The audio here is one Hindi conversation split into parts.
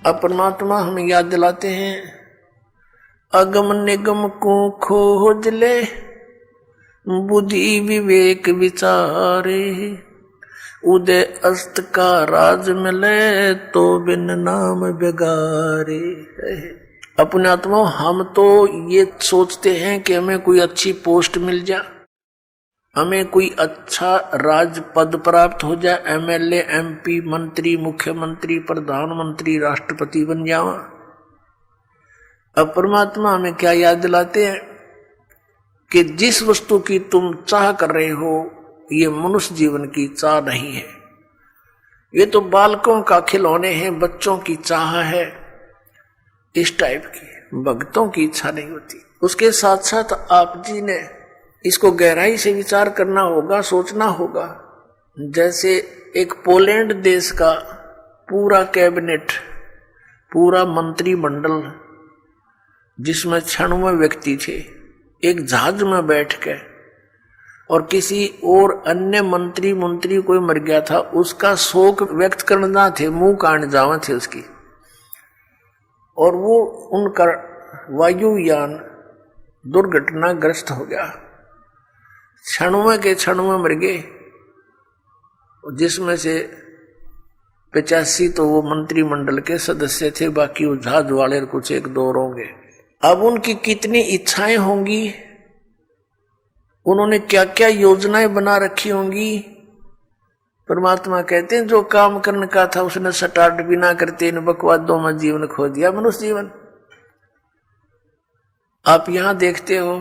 अब परमात्मा हमें याद दिलाते हैं, अगम निगम को खोज ले, बुद्धि विवेक विचारे, उदय अस्त का राज मिले, तो बिन नाम बेगारे। अपने आत्मा हम तो ये सोचते हैं कि हमें कोई अच्छी पोस्ट मिल जाए, हमें कोई अच्छा राज पद प्राप्त हो जाए, एमएलए, एमपी, मंत्री, मुख्यमंत्री, प्रधानमंत्री, राष्ट्रपति बन जावा। अब परमात्मा हमें क्या याद दिलाते हैं कि जिस वस्तु की तुम चाह कर रहे हो, ये मनुष्य जीवन की चाह नहीं है, ये तो बालकों का खिलौने हैं, बच्चों की चाह है, इस टाइप की भक्तों की इच्छा नहीं होती। उसके साथ साथ आप जी ने इसको गहराई से विचार करना होगा, सोचना होगा। जैसे एक पोलैंड देश का पूरा कैबिनेट, पूरा मंत्रिमंडल, जिसमें 96 व्यक्ति थे, एक जहाज में बैठ के, और किसी और अन्य मंत्री कोई मर गया था, उसका शोक व्यक्त करना थे, मुंह काट जावा थे उसकी, और वो उनका वायुयान दुर्घटनाग्रस्त हो गया। 96 के 96 मर गए, जिसमें से 85 तो वो मंत्रिमंडल के सदस्य थे, बाकी वो जहाज वाले कुछ एक दो होंगे। अब उनकी कितनी इच्छाएं होंगी, उन्होंने क्या क्या योजनाएं बना रखी होंगी। परमात्मा कहते हैं जो काम करने का था उसने स्टार्ट भी ना करते इन बकवादों में जीवन खो दिया, मनुष्य जीवन। आप यहां देखते हो,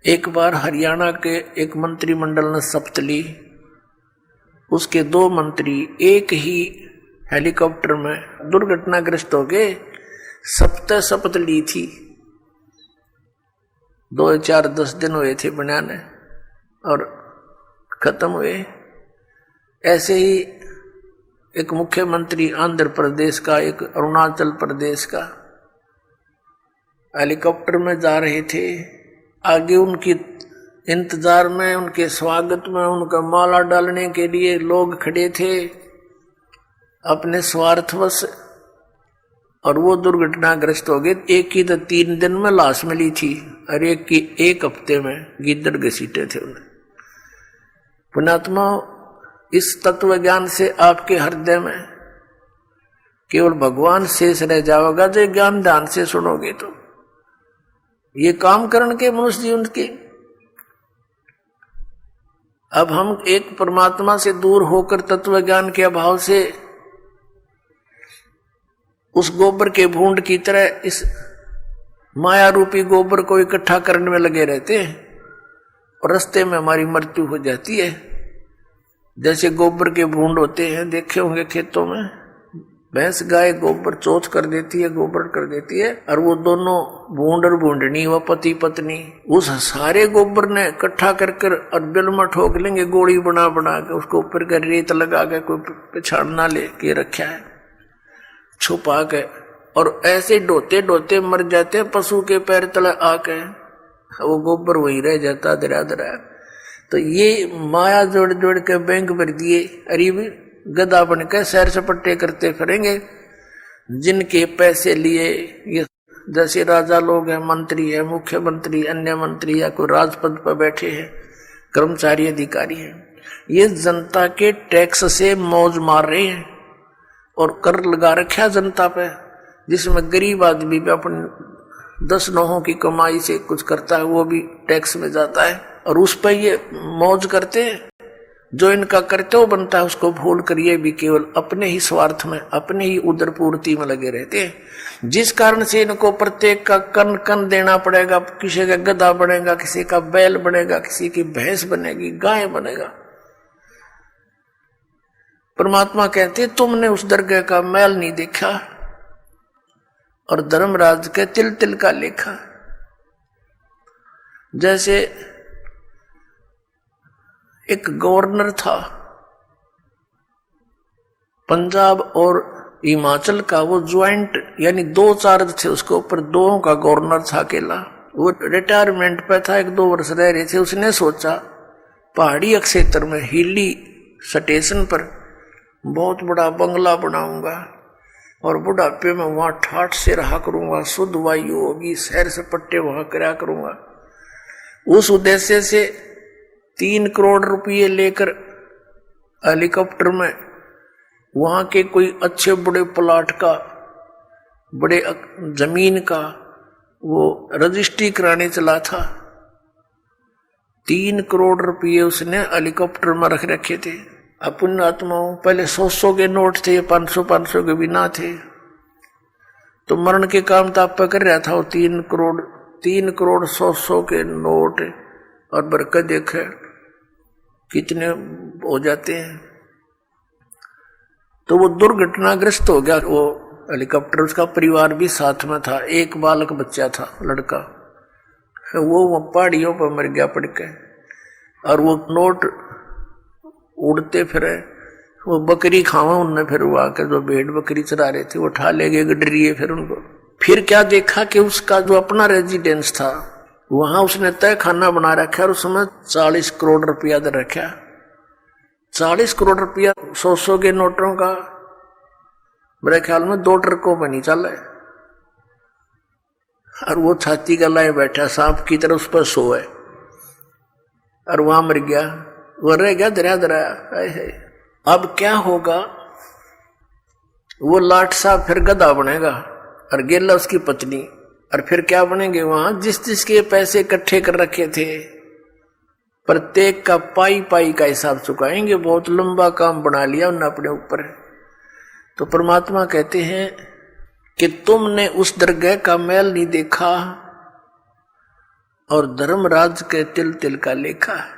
एक बार हरियाणा के एक मंत्रिमंडल ने शपथ ली, उसके 2 मंत्री एक ही हेलीकॉप्टर में दुर्घटनाग्रस्त हो गए। शपथ ली थी, 2-4-10 दिन हुए थे बनाने और खत्म हुए। ऐसे ही एक मुख्यमंत्री आंध्र प्रदेश का, एक अरुणाचल प्रदेश का, हेलीकॉप्टर में जा रहे थे। आगे उनकी इंतजार में, उनके स्वागत में, उनका माला डालने के लिए लोग खड़े थे अपने स्वार्थवश, और वो दुर्घटनाग्रस्त हो गए। एक की तो 3 दिन में लाश मिली थी, और एक की 1 हफ्ते में गिद्दड़ घसीटे थे उन्हें। पुण्यात्मा, इस तत्व ज्ञान से आपके हृदय में केवल भगवान शेष रह जाओगा, जो ज्ञान ध्यान से सुनोगे तो। ये काम करण के मनुष्य जीवन के। अब हम एक परमात्मा से दूर होकर तत्व ज्ञान के अभाव से उस गोबर के भूंड की तरह इस माया रूपी गोबर को इकट्ठा करने में लगे रहते हैं, और रास्ते में हमारी मृत्यु हो जाती है। जैसे गोबर के भूंड होते हैं, देखे होंगे खेतों में, भैंस गाय गोबर चोच कर देती है, गोबर कर देती है, और वो दोनों भूंड और भूंडनी, वो पति पत्नी, उस सारे गोबर ने इकट्ठा कर और बिल में ठोक लेंगे, गोली बना बना के उसको ऊपर का रेत लगा के, कोई पिछाड़ ना ले के रखा है छुपा के, और ऐसे ढोते ढोते मर जाते पशु के पैर तले आके, वो गोबर वही रह जाता दरा दरा। तो ये माया जोड़ जोड़ के बैंक भर दिए, अरे गधा बन के सैर सपट्टे करते फिरेंगे, जिनके पैसे लिए ये जैसे राजा लोग हैं, मंत्री है, मुख्यमंत्री, अन्य मंत्री, या कोई राजपद पर बैठे हैं, कर्मचारी अधिकारी हैं, ये जनता के टैक्स से मौज मार रहे हैं, और कर लगा रखा जनता पे, जिसमें गरीब आदमी भी अपने 10 नौहों की कमाई से कुछ करता है, वो भी टैक्स में जाता है, और उस पर ये मौज करते हैं। जो इनका कर्तव्य बनता है उसको भूल कर ये भी केवल अपने ही स्वार्थ में, अपने ही उदर पूर्ति में लगे रहते हैं, जिस कारण से इनको प्रत्येक का कन कन देना पड़ेगा। किसी का गधा बनेगा, किसी का बैल बनेगा, किसी की भैंस बनेगी, गाय बनेगा। परमात्मा कहते तुमने उस दरगाह का मैल नहीं देखा, और धर्मराज के तिल तिल का लेखा। जैसे एक गवर्नर था पंजाब और हिमाचल का, वो ज्वाइंट यानी 2 चार्ज थे उसके ऊपर, 2 का गवर्नर था अकेला। वो रिटायरमेंट पे था, 1-2 वर्ष रह रहे थे। उसने सोचा पहाड़ी क्षेत्र में हिली स्टेशन पर बहुत बड़ा बंगला बनाऊंगा और बुढ़ापे में वहां ठाठ से रहा करूंगा, शुद्ध वायु होगी, सैर सपट्टे वहां करा करूंगा। उस उद्देश्य से 3 करोड़ रुपये लेकर हेलीकॉप्टर में वहां के कोई अच्छे बड़े प्लाट का, बड़े जमीन का वो रजिस्ट्री कराने चला था। 3 करोड़ रुपये उसने हेलीकॉप्टर में रख रखे थे। अपन आत्माओं पहले 100 के नोट थे, 500 के भी ना थे, तो मरण के काम तो आप कर रहा था। वो 3 करोड़ 100 के नोट और बरकत देखे कितने हो जाते हैं। तो वो दुर्घटनाग्रस्त हो गया वो हेलीकॉप्टर। उसका परिवार भी साथ में था, एक बालक बच्चा था, लड़का। वो पहाड़ियों पर मर गया पड़ के। और वो नोट उड़ते फिरे, वो बकरी खावा उनने, फिर वो आकर जो भेड़ बकरी चरा रहे थे वो उठा ले गए गडरिए। फिर उनको फिर क्या देखा कि उसका जो अपना रेजिडेंस था वहां उसने तय खाना बना रखा और उसमें 40 करोड़ रुपया दे रखा। 40 करोड़ रुपया 100 के नोटों का मेरे ख्याल में 2 ट्रकों बनी चले। और वो छाती का लाए बैठा सांप की तरह उस पर सोए और वहां मर गया। वो रह गया दरिया दरिया। अब क्या होगा? वो लाट साहब फिर गधा बनेगा और गेला उसकी पत्नी, और फिर क्या बनेंगे वहां? जिस जिसके पैसे इकट्ठे कर रखे थे प्रत्येक का पाई पाई का हिसाब चुकाएंगे। बहुत लंबा काम बना लिया उन्होंने अपने ऊपर। तो परमात्मा कहते हैं कि तुमने उस दरगाह का मैल नहीं देखा और धर्मराज के तिल तिल का लेखा है।